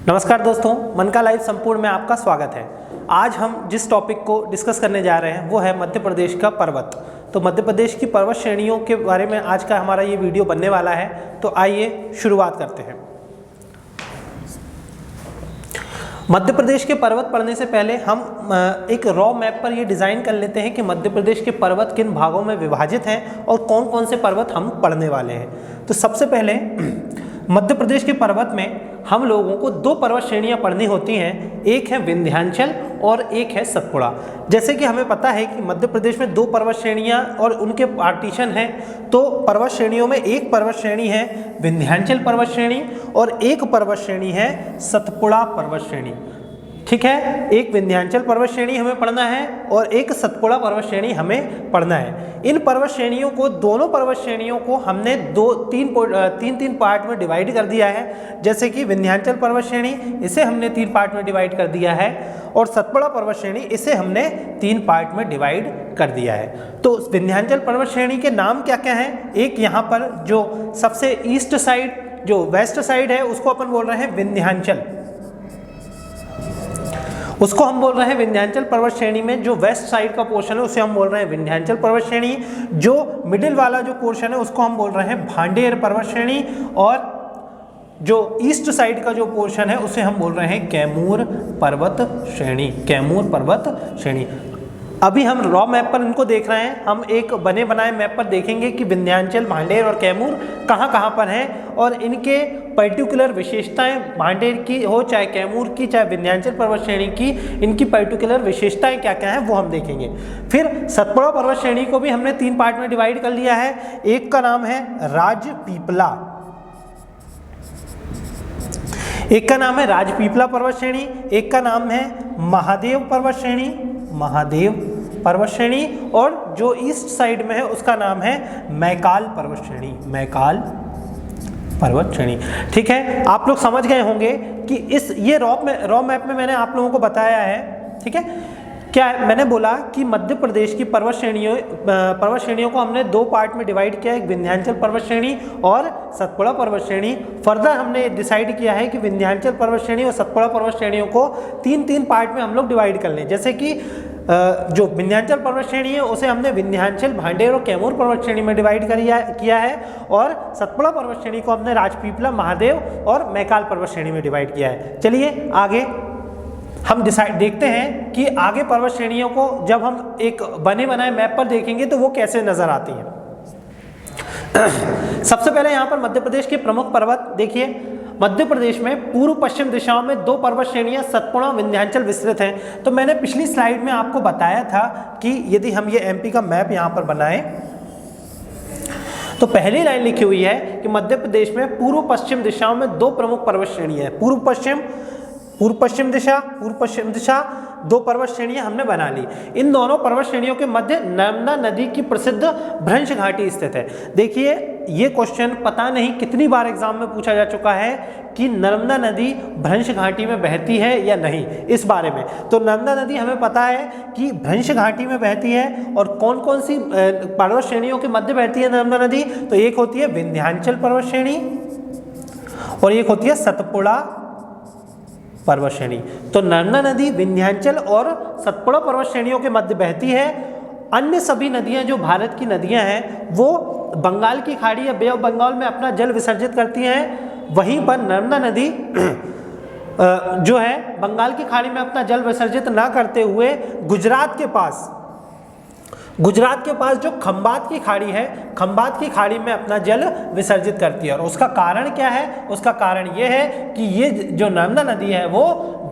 नमस्कार दोस्तों, मन का लाइव संपूर्ण में आपका स्वागत है। आज हम जिस टॉपिक को डिस्कस करने जा रहे हैं वो है मध्य प्रदेश का पर्वत। तो मध्य प्रदेश की पर्वत श्रेणियों के बारे में आज का हमारा ये वीडियो बनने वाला है। तो आइए शुरुआत करते हैं। मध्य प्रदेश के पर्वत पढ़ने से पहले हम एक रॉ मैप पर ये डिज़ाइन कर लेते हैं कि मध्य प्रदेश के पर्वत किन भागों में विभाजित हैं और कौन कौन से पर्वत हम पढ़ने वाले हैं। तो सबसे पहले मध्य प्रदेश के पर्वत में हम लोगों को दो पर्वत श्रेणियां पढ़नी होती हैं, एक है विंध्याचल और एक है सतपुड़ा। जैसे कि हमें पता है कि मध्य प्रदेश में दो पर्वत श्रेणियां और उनके पार्टीशन हैं। तो पर्वत श्रेणियों में एक पर्वत श्रेणी है विंध्याचल पर्वत श्रेणी और एक पर्वत श्रेणी है सतपुड़ा पर्वत श्रेणी। ठीक है, एक विंध्याचल पर्वत श्रेणी हमें पढ़ना है और एक सतपुड़ा पर्वत श्रेणी हमें पढ़ना है। इन पर्वत श्रेणियों को, दोनों पर्वत श्रेणियों को हमने तीन पार्ट में डिवाइड कर दिया है। जैसे कि विंध्याचल पर्वत श्रेणी, इसे हमने 3 पार्ट में डिवाइड कर दिया है और सतपुड़ा पर्वत श्रेणी, इसे हमने 3 पार्ट में डिवाइड कर दिया है। तो विंध्याचल पर्वत श्रेणी के नाम क्या क्या हैं? एक यहाँ पर जो सबसे ईस्ट साइड, जो वेस्ट साइड है, उसको अपन बोल रहे हैं विंध्याचल, उसको हम बोल रहे हैं विंध्याचल पर्वत श्रेणी में जो वेस्ट साइड का पोर्शन है उसे हम बोल रहे हैं विंध्याचल पर्वत श्रेणी। जो मिडिल वाला जो पोर्शन है उसको हम बोल रहे हैं भांडेर पर्वत श्रेणी और जो ईस्ट साइड का जो पोर्शन है उसे हम बोल रहे हैं कैमूर पर्वत श्रेणी, कैमूर पर्वत श्रेणी। अभी हम रॉ मैप पर इनको देख रहे हैं। हम एक बने बनाए मैप पर देखेंगे कि विंध्याचल, भांडेर और कैमूर कहाँ पर हैं और इनके पर्टिकुलर विशेषताएं, भांडेर की हो चाहे कैमूर की चाहे विंध्याचल पर्वत श्रेणी की, इनकी पर्टिकुलर विशेषताएं क्या क्या हैं वो हम देखेंगे। फिर सतपुड़ा पर्वत श्रेणी को भी हमने 3 पार्ट में डिवाइड कर लिया है। एक का नाम है राजपीपला, एक का नाम है राजपीपला पर्वत श्रेणी, एक का नाम है महादेव पर्वत श्रेणी, महादेव पर्वत श्रेणी, और जो ईस्ट साइड में है उसका नाम है मैकाल पर्वत श्रेणी, मैकाल पर्वत श्रेणी। ठीक है, आप लोग समझ गए होंगे कि ये रॉ मैप में मैंने आप लोगों को बताया है। ठीक है, क्या है? मैंने बोला कि मध्य प्रदेश की पर्वत श्रेणियों को हमने 2 पार्ट में डिवाइड किया है, एक विंध्याचल पर्वत श्रेणी और सतपुड़ा पर्वत श्रेणी। फर्दर हमने डिसाइड किया है कि विंध्याचल पर्वत श्रेणी और सतपुड़ा पर्वत श्रेणियों को 3 पार्ट में हम लोग डिवाइड कर लें। जैसे कि जो विंध्याचल पर्वत श्रेणी है उसे हमने विंध्याचल, भांडेर और कैमूर पर्वत श्रेणी में डिवाइड किया है और सतपुड़ा पर्वत श्रेणी को हमने राजपीपला, महादेव और मैकाल पर्वत श्रेणी में डिवाइड किया है। चलिए आगे हम देखते हैं कि आगे पर्वत श्रेणियों को जब हम एक बने बनाए मैप पर देखेंगे तो वो कैसे नजर आती हैं। सबसे पहले यहाँ पर मध्य प्रदेश के प्रमुख पर्वत देखिए। मध्य प्रदेश में पूर्व पश्चिम दिशाओं में 2 पर्वत श्रेणियां सतपुड़ा, विंध्याचल विस्तृत हैं। तो मैंने पिछली स्लाइड में आपको बताया था कि यदि हम ये एमपी का मैप यहाँ पर बनाएं तो पहली लाइन लिखी हुई है कि मध्य प्रदेश में पूर्व पश्चिम दिशाओं में 2 प्रमुख पर्वत श्रेणियां हैं। पूर्व पश्चिम दिशा 2 पर्वत श्रेणियां हमने बना ली। इन दोनों पर्वत श्रेणियों के मध्य नर्मदा नदी की प्रसिद्ध भ्रंश घाटी स्थित है। देखिए, ये क्वेश्चन पता नहीं कितनी बार एग्जाम में पूछा जा चुका है कि नर्मदा नदी भ्रंश घाटी में बहती है या नहीं, इस बारे में। तो नर्मदा नदी हमें पता है कि भ्रंश घाटी में बहती है और कौन कौन सी पर्वत श्रेणियों के मध्य बहती है नर्मदा नदी? तो एक होती है विंध्याचल पर्वत श्रेणी और एक होती है सतपुड़ा पर्वत श्रेणी। तो नर्मदा नदी विंध्याचल और सतपुड़ा पर्वत श्रेणियों के मध्य बहती है। अन्य सभी नदियां जो भारत की नदियां हैं वो बंगाल की खाड़ी या बे ऑफ बंगाल में अपना जल विसर्जित करती हैं। वहीं पर नर्मदा नदी जो है बंगाल की खाड़ी में अपना जल विसर्जित ना करते हुए गुजरात के पास जो खंबात की खाड़ी है, खंबात की खाड़ी में अपना जल विसर्जित करती है। और उसका कारण क्या है? उसका कारण ये है कि ये जो नर्मदा नदी है वो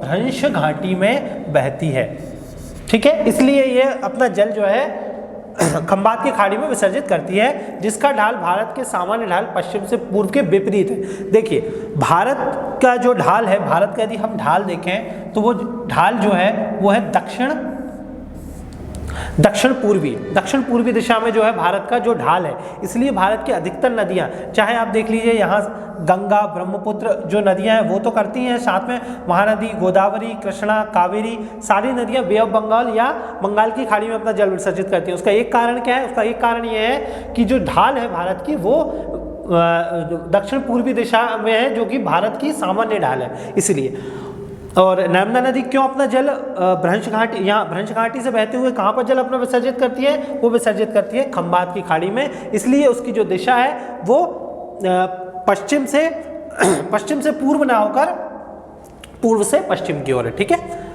भ्रंश घाटी में बहती है। ठीक है, इसलिए ये अपना जल जो है खंबात की खाड़ी में विसर्जित करती है, जिसका ढाल भारत के सामान्य ढाल पश्चिम से पूर्व के विपरीत है। देखिए, भारत का जो ढाल है, भारत का यदि हम ढाल देखें तो वो ढाल जो है वो है दक्षिण पूर्वी दिशा में जो है भारत का जो ढाल है। इसलिए भारत की अधिकतर नदियां, चाहे आप देख लीजिए यहाँ गंगा, ब्रह्मपुत्र जो नदियां हैं वो तो करती हैं, साथ में महानदी, गोदावरी, कृष्णा, कावेरी, सारी नदियां बे ऑफ बंगाल या बंगाल की खाड़ी में अपना जल विसर्जित करती हैं। उसका एक कारण क्या है? उसका एक कारण ये है कि जो ढाल है भारत की वो दक्षिण पूर्वी दिशा में है, जो कि भारत की सामान्य ढाल है इसलिए। और नर्मदा नदी क्यों अपना जल भ्रंश घाटी, यहाँ भ्रंश घाटी से बहते हुए कहाँ पर जल अपना विसर्जित करती है? वो विसर्जित करती है खंबात की खाड़ी में, इसलिए उसकी जो दिशा है वो पश्चिम से पूर्व ना होकर पूर्व से पश्चिम की ओर है। ठीक है,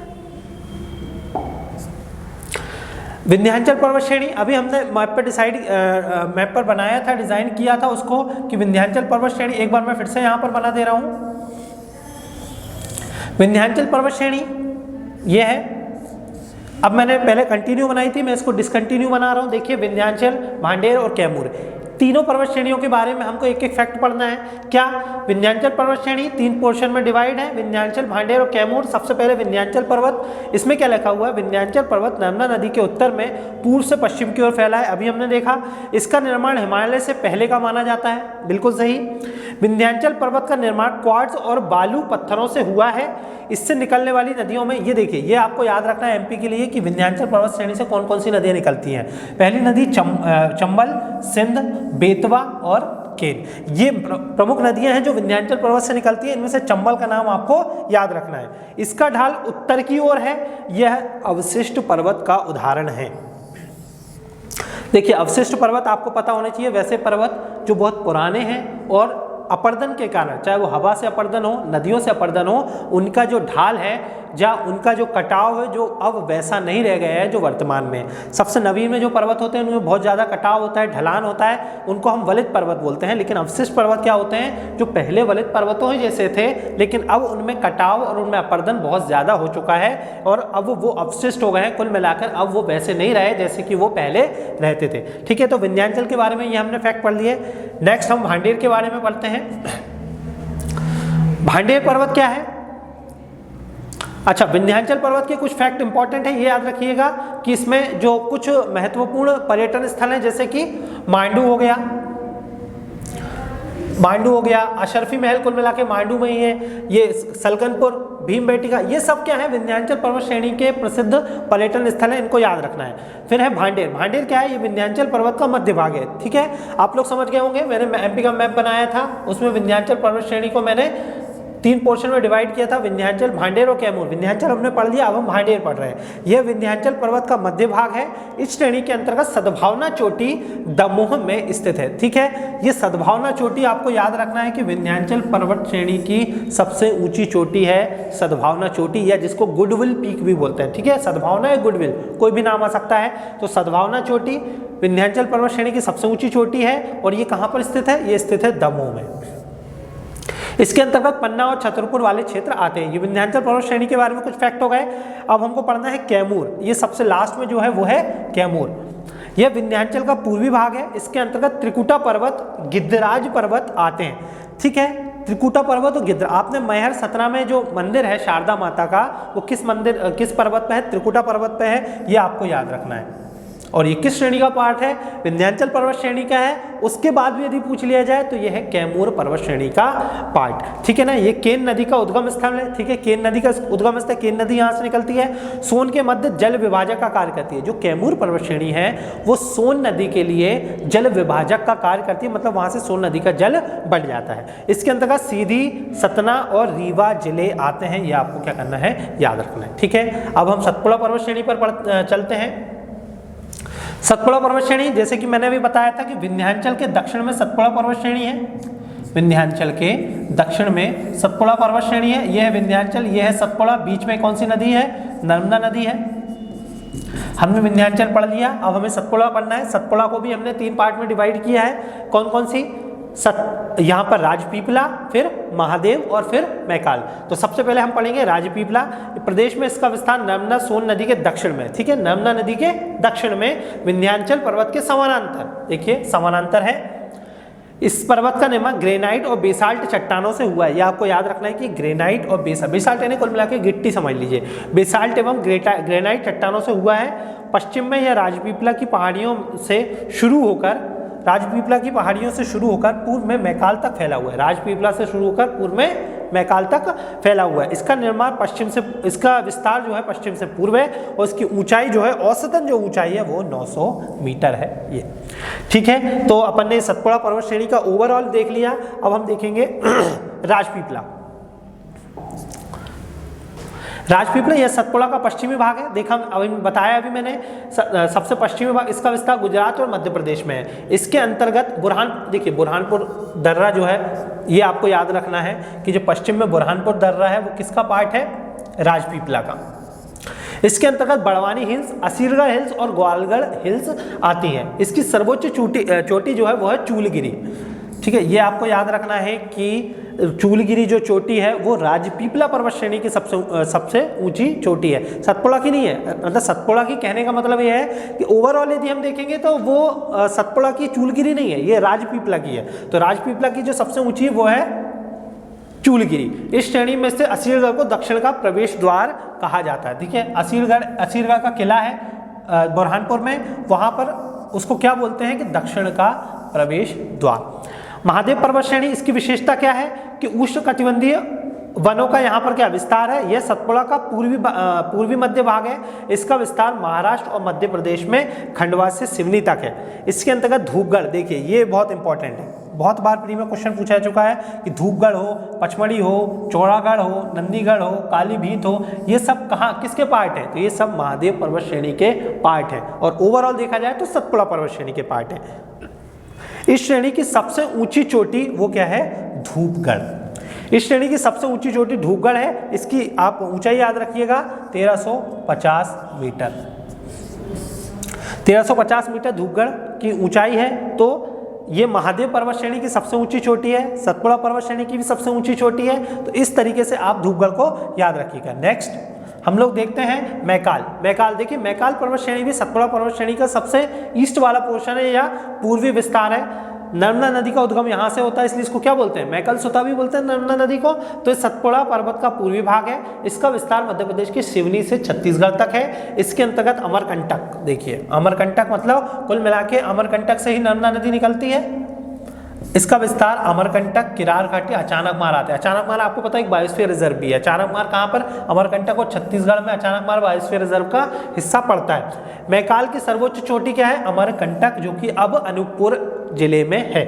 विंध्याचल पर्वत श्रेणी, अभी हमने मैप पर बनाया था, डिजाइन किया था उसको कि विंध्याचल पर्वत श्रेणी, एक बार मैं फिर से यहाँ पर बना दे रहा हूँ। विंध्याचल पर्वत श्रेणी ये है, अब मैंने पहले कंटिन्यू बनाई थी, मैं इसको डिसकंटिन्यू बना रहा हूँ। देखिए विंध्याचल, भांडेर और कैमूर, तीनों पर्वत श्रेणियों के बारे में हमको एक एक फैक्ट पढ़ना है। क्या? विंध्याचल पर्वत श्रेणी 3 पोर्शन में डिवाइड है, विंध्याचल, भांडेर और कैमूर। सबसे पहले विंध्याचल पर्वत, इसमें क्या लिखा हुआ है? विंध्याचल पर्वत नर्मदा नदी के उत्तर में पूर्व से पश्चिम की ओर फैला है। अभी हमने देखा इसका निर्माण हिमालय से पहले का माना जाता है, बिल्कुल सही। विंध्याचल पर्वत का निर्माण क्वार्ट्ज और बालू पत्थरों से हुआ है। इससे निकलने वाली नदियों में, ये देखिए, ये आपको याद रखना है एमपी के लिए कि विंध्याचल पर्वत श्रेणी से कौन कौन सी नदियां निकलती हैं। पहली नदी चंबल, सिंध, बेतवा और केन, ये प्रमुख नदियां हैं जो विंध्याचल पर्वत से निकलती हैं। इनमें से चंबल का नाम आपको याद रखना है। इसका ढाल उत्तर की ओर है, यह अवशिष्ट पर्वत का उदाहरण है। देखिए अवशिष्ट पर्वत आपको पता होने चाहिए, वैसे पर्वत जो बहुत पुराने हैं और अपर्दन के कारण, चाहे वो हवा से अपर्दन हो, नदियों से अपर्दन हो, उनका जो ढाल है या उनका जो कटाव है, जो अब वैसा नहीं रह गया है जो वर्तमान में। सबसे नवीन में जो पर्वत होते हैं उनमें बहुत ज़्यादा कटाव होता है, ढलान होता है, उनको हम वलित पर्वत बोलते हैं। लेकिन अवशिष्ट पर्वत क्या होते हैं? जो पहले वलित पर्वतों ही जैसे थे, लेकिन अब उनमें कटाव और उनमें अपर्दन बहुत ज़्यादा हो चुका है और अब वो अवशिष्ट हो गए हैं। कुल मिलाकर अब वो वैसे नहीं रहे जैसे कि वो पहले रहते थे। ठीक है, तो विंध्याचल के बारे में ये हमने फैक्ट पढ़ लिए। नेक्स्ट हम भांडेर के बारे में पढ़ते हैं। भांडेर पर्वत क्या है? अच्छा, विंध्याचल पर्वत के कुछ फैक्ट इंपॉर्टेंट है, ये याद रखिएगा कि इसमें जो कुछ महत्वपूर्ण पर्यटन स्थल हैं, जैसे कि मांडू हो गया, अशरफी महल, कुल मिला के मांडू में ही है, ये सलकनपुर, भीमबेटका, ये सब क्या है? विंध्याचल पर्वत श्रेणी के प्रसिद्ध पर्यटन स्थल हैं, इनको याद रखना है। फिर है भांडेर। भांडेर क्या है? ये विंध्याचल पर्वत का मध्य भाग है। ठीक है, आप लोग समझ गए होंगे, मैंने एमपी का मैप बनाया था, उसमें विंध्याचल पर्वत श्रेणी को मैंने 3 पोर्शन में डिवाइड किया था, विंध्याचल, भांडेर और कैमूर। विंध्याचल हमने पढ़ लिया, अब हम भांडेर पढ़ रहे हैं। यह विंध्याचल पर्वत का मध्य भाग है। इस श्रेणी के अंतर्गत सद्भावना चोटी दमोह में स्थित है। ठीक है, ये सद्भावना चोटी आपको याद रखना है कि विंध्याचल पर्वत श्रेणी की सबसे ऊंची चोटी है सद्भावना चोटी, या जिसको गुडविल पीक भी बोलते हैं। ठीक है, सद्भावना या गुडविल कोई भी नाम आ सकता है। तो सद्भावना चोटी विंध्याचल पर्वत श्रेणी की सबसे ऊंची चोटी है और ये कहाँ पर स्थित है? ये स्थित है दमोह में। इसके अंतर्गत पन्ना और छतरपुर वाले क्षेत्र आते हैं। ये विंध्याचल पर्वत श्रेणी के बारे में कुछ फैक्ट हो गए। अब हमको पढ़ना है कैमूर। ये सबसे लास्ट में जो है वो है कैमूर। यह विंध्याचल का पूर्वी भाग है। इसके अंतर्गत त्रिकुटा पर्वत, गिद्धराज पर्वत आते हैं। ठीक है, त्रिकुटा पर्वत और गिद्ध, आपने मैहर सतना में जो मंदिर है शारदा माता का, वो किस पर्वत पे है? त्रिकुटा पर्वत पे है, ये आपको याद रखना है। और ये किस श्रेणी का पार्ट है? विंध्याचल पर्वत श्रेणी का है। उसके बाद भी यदि पूछ लिया जाए तो यह है कैमूर पर्वत श्रेणी का पार्ट। ठीक है ना, ये केन नदी का उद्गम स्थल है। ठीक है, केन नदी का उद्गम स्थल, केन नदी यहाँ से निकलती है, सोन के मध्य जल विभाजक का कार्य करती है। जो कैमूर पर्वत श्रेणी है वो सोन नदी के लिए जल विभाजक का कार्य करती है, मतलब वहां से सोन नदी का जल बढ़ जाता है। इसके अंतर्गत सीधी, सतना और रीवा जिले आते हैं, ये आपको क्या करना है? याद रखना है। ठीक है, अब हम सतपुड़ा पर्वत श्रेणी पर चलते हैं। सतपुड़ा पर्वत श्रेणी, जैसे कि मैंने अभी बताया था कि विंध्याचल के दक्षिण में सतपुड़ा पर्वत श्रेणी है। विंध्याचल के दक्षिण में सतपुड़ा पर्वत श्रेणी है। यह है विंध्याचल, यह है सतपुड़ा। बीच में कौन सी नदी है? नर्मदा नदी है। हमने विंध्याचल पढ़ लिया, अब हमें सतपुड़ा पढ़ना है। सतपुड़ा को भी हमने 3 पार्ट में डिवाइड किया है। कौन कौन सी? यहाँ पर राजपीपला, फिर महादेव और फिर मैकाल। तो सबसे पहले हम पढ़ेंगे राजपीपला। प्रदेश में इसका विस्तार नर्मदा सोन नदी के दक्षिण में। ठीक है, नर्मदा नदी के दक्षिण में विंध्याचल पर्वत के समानांतर, देखिए समानांतर है। इस पर्वत का निर्माण ग्रेनाइट और बेसाल्ट चट्टानों से हुआ है। यह आपको याद रखना है कि ग्रेनाइट और बेसाल्ट यानी कुल मिलाकर गिट्टी समझ लीजिए। बेसाल्ट एवं ग्रेनाइट चट्टानों से हुआ है। पश्चिम में यह राजपीपला की पहाड़ियों से शुरू होकर पूर्व में मैकाल तक फैला हुआ है। राजपीपला से शुरू होकर पूर्व में मैकाल तक फैला हुआ है। इसका निर्माण पश्चिम से, इसका विस्तार जो है पश्चिम से पूर्व है और इसकी ऊंचाई जो है औसतन जो ऊंचाई है वो 900 मीटर है ये। ठीक है, तो अपन ने सतपुड़ा पर्वत श्रेणी का ओवरऑल देख लिया। अब हम देखेंगे राजपीपला। राजपीपला यह सतपुड़ा का पश्चिमी भाग है। देखा अभी बताया अभी मैंने, सबसे पश्चिमी भाग, इसका विस्तार गुजरात और मध्य प्रदेश में है। इसके अंतर्गत देखिए बुरहानपुर दर्रा जो है, ये आपको याद रखना है कि जो पश्चिम में बुरहानपुर दर्रा है वो किसका पार्ट है, राजपीपला का। इसके अंतर्गत बड़वानी हिल्स, असीरगढ़ हिल्स और ग्वालगढ़ हिल्स आती है। इसकी सर्वोच्च चोटी जो है वो है चूलगिरी। ठीक है, ये आपको याद रखना है कि चूलगिरी जो चोटी है वो राजपीपला पर्वत श्रेणी की सबसे ऊंची चोटी है, सतपुड़ा की नहीं है। मतलब सतपुड़ा की कहने का मतलब ये है कि ओवरऑल यदि हम देखेंगे तो वो सतपुड़ा की चूलगिरी नहीं है, ये राजपीपला की है। तो राजपीपला की जो सबसे ऊंची वो है चूलगिरी। इस श्रेणी में से असीरगढ़ को दक्षिण का प्रवेश द्वार कहा जाता है। ठीक है, असीरगढ़ का किला है बुरहानपुर में, वहां पर उसको क्या बोलते हैं कि दक्षिण का प्रवेश द्वार। महादेव पर्वत श्रेणी, इसकी विशेषता क्या है कि उष्णकटिबंधीय वनों का यहाँ पर क्या विस्तार है। यह सतपुड़ा का पूर्वी मध्य भाग है। इसका विस्तार महाराष्ट्र और मध्य प्रदेश में खंडवा से सिवनी तक है। इसके अंतर्गत धूपगढ़, देखिए ये बहुत इंपॉर्टेंट है, बहुत बार प्री में क्वेश्चन पूछा चुका है कि धूपगढ़ हो, पचमढ़ी हो, चौड़ागढ़ हो, नंदीगढ़ हो, कालीभीत हो, ये सब कहाँ किसके पार्ट है, तो ये सब महादेव पर्वत श्रेणी के पार्ट है। और ओवरऑल देखा जाए तो सतपुड़ा पर्वत श्रेणी के पार्ट है। इस श्रेणी की सबसे ऊंची चोटी वो क्या है, धूपगढ़। इस श्रेणी की सबसे ऊंची चोटी धूपगढ़ है। इसकी आप ऊंचाई याद रखिएगा 1350 मीटर। 1350 मीटर धूपगढ़ की ऊंचाई है। तो ये महादेव पर्वत श्रेणी की सबसे ऊंची चोटी है, सतपुड़ा पर्वत श्रेणी की भी सबसे ऊंची चोटी है। तो इस तरीके से आप धूपगढ़ को याद रखिएगा। नेक्स्ट हम लोग देखते हैं मैकाल। मैकाल देखिए, मैकाल पर्वत श्रेणी भी सतपुड़ा पर्वत श्रेणी का सबसे ईस्ट वाला पोर्शन है या पूर्वी विस्तार है। नर्मदा नदी का उद्गम यहाँ से होता है, इसलिए इसको क्या बोलते हैं, मैकल सुता भी बोलते हैं नर्मदा नदी को। तो इस सतपुड़ा पर्वत का पूर्वी भाग है। इसका विस्तार मध्य प्रदेश के सिवनी से छत्तीसगढ़ तक है। इसके अंतर्गत अमरकंटक, देखिए अमरकंटक मतलब कुल मिला के अमरकंटक से ही नर्मदा नदी निकलती है। इसका विस्तार अमरकंटक, किरार घाटी, अचानकमार आते हैं। अचानकमार आपको पता है एक बायोस्फीयर रिजर्व भी है। अचानकमार कहाँ पर, अमरकंटक और छत्तीसगढ़ में अचानकमार बायोस्फीयर रिजर्व का हिस्सा पड़ता है। मैकाल की सर्वोच्च चोटी क्या है, अमरकंटक, जो कि अब अनूपपुर जिले में है।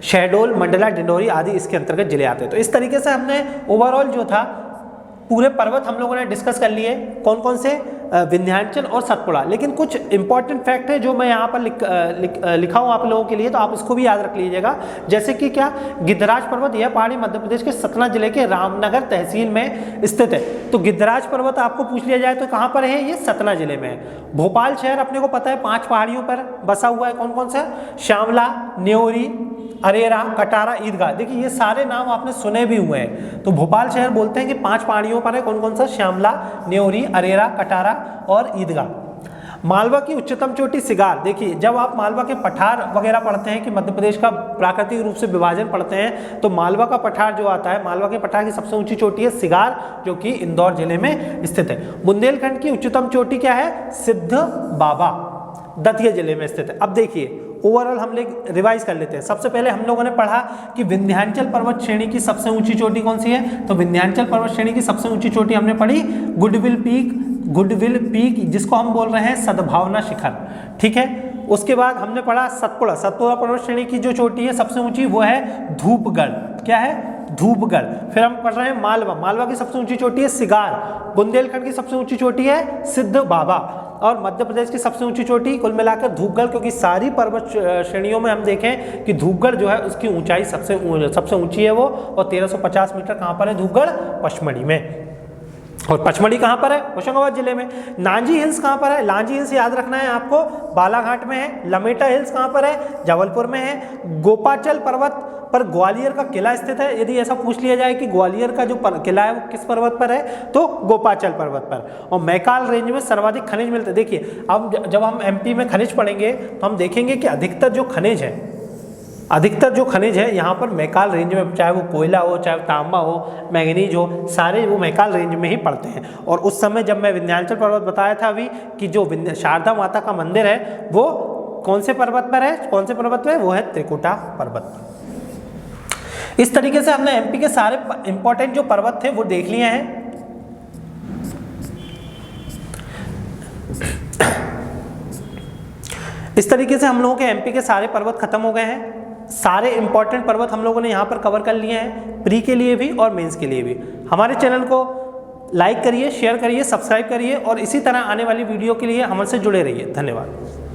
शहडोल, मंडला, डिंडोरी आदि इसके अंतर्गत जिले आते हैं। तो इस तरीके से हमने ओवरऑल जो था पूरे पर्वत हम लोगों ने डिस्कस कर लिए, कौन कौन से, विंध्याचल और सतपुड़ा। लेकिन कुछ इंपॉर्टेंट फैक्ट है जो मैं यहाँ पर लिखा हूँ आप लोगों के लिए, तो आप इसको भी याद रख लीजिएगा। जैसे कि क्या, गिद्धराज पर्वत, यह पहाड़ी मध्य प्रदेश के सतना जिले के रामनगर तहसील में स्थित है। तो गिद्धराज पर्वत आपको पूछ लिया जाए तो कहाँ पर है, ये सतना जिले में है। भोपाल शहर अपने को पता है 5 पहाड़ियों पर बसा हुआ है। कौन कौन सा, श्यामला, न्योरी, अरेरा, कटारा, ईदगाह। देखिए ये सारे नाम आपने सुने भी हुए हैं। तो भोपाल शहर बोलते हैं कि 5 पहाड़ियों पर है। कौन कौन सा, श्यामला, न्योरी, अरेरा, कटारा और ईदगाह। मालवा की उच्चतम चोटी सिगार। देखिए जब आप मालवा के पठार वगैरह पढ़ते हैं कि मध्य प्रदेश का प्राकृतिक रूप से विभाजन पढ़ते हैं, तो मालवा का पठार जो आता है, मालवा के पठार की सबसे ऊंची चोटी है सिगार, जो कि इंदौर जिले में स्थित है। बुंदेलखंड की उच्चतम चोटी क्या है, सिद्ध बाबा, दतिया जिले में स्थित है। अब देखिए ओवरऑल हम लोग रिवाइज कर लेते हैं। सबसे पहले हम लोगों ने पढ़ा कि विंध्याचल पर्वत श्रेणी की सबसे ऊंची चोटी कौन सी है, तो विंध्याचल पर्वत श्रेणी की सबसे ऊंची चोटी हमने पढ़ी गुडविल पीक, जिसको हम बोल रहे हैं सद्भावना शिखर। ठीक है, उसके बाद हमने पढ़ा सतपुड़ा पर्वत श्रेणी की जो चोटी है सबसे ऊंची वो है धूपगढ़। क्या है, धूपगढ़। फिर हम पढ़ रहे हैं मालवा की सबसे ऊंची चोटी है सिगार। बुंदेलखंड की सबसे ऊंची चोटी है सिद्ध बाबा। और मध्य प्रदेश की सबसे ऊंची चोटी कुल मिलाकर धूपगढ़, क्योंकि सारी पर्वत श्रेणियों में हम देखें कि धूपगढ़ जो है उसकी ऊंचाई सबसे ऊंची है वो, और 1350 मीटर कहाँ पर है, धूपगढ़ पचमढ़ी में। और पचमढ़ी कहाँ पर है, होशंगाबाद जिले में। लांजी हिल्स कहाँ पर है, लांजी हिल्स याद रखना है आपको, बालाघाट में है। लमेटा हिल्स कहाँ पर है, जबलपुर में है। गोपाचल पर्वत पर ग्वालियर का किला स्थित है। यदि ऐसा पूछ लिया जाए कि ग्वालियर का जो किला है वो किस पर्वत पर है, तो गोपाचल पर्वत पर। और मैकाल रेंज में सर्वाधिक खनिज मिलते हैं। देखिए अब जब हम एमपी में खनिज पढ़ेंगे तो हम देखेंगे कि अधिकतर जो खनिज है यहाँ पर मैकाल रेंज में, चाहे वो कोयला हो, चाहे तांबा हो, मैंगनीज हो, सारे वो मैकाल रेंज में ही पड़ते हैं। और उस समय जब मैं विंध्याचल पर्वत बताया था अभी कि जो शारदा माता का मंदिर है वो कौन से पर्वत पर है, वो है त्रिकुटा पर्वत। इस तरीके से हमने एमपी के सारे इंपॉर्टेंट जो पर्वत थे वो देख लिए हैं। इस तरीके से हम लोगों के एमपी के सारे पर्वत खत्म हो गए हैं। सारे इंपॉर्टेंट पर्वत हम लोगों ने यहाँ पर कवर कर लिए हैं, प्री के लिए भी और मेंस के लिए भी। हमारे चैनल को लाइक करिए, शेयर करिए, सब्सक्राइब करिए और इसी तरह आने वाली वीडियो के लिए हमसे जुड़े रहिए। धन्यवाद।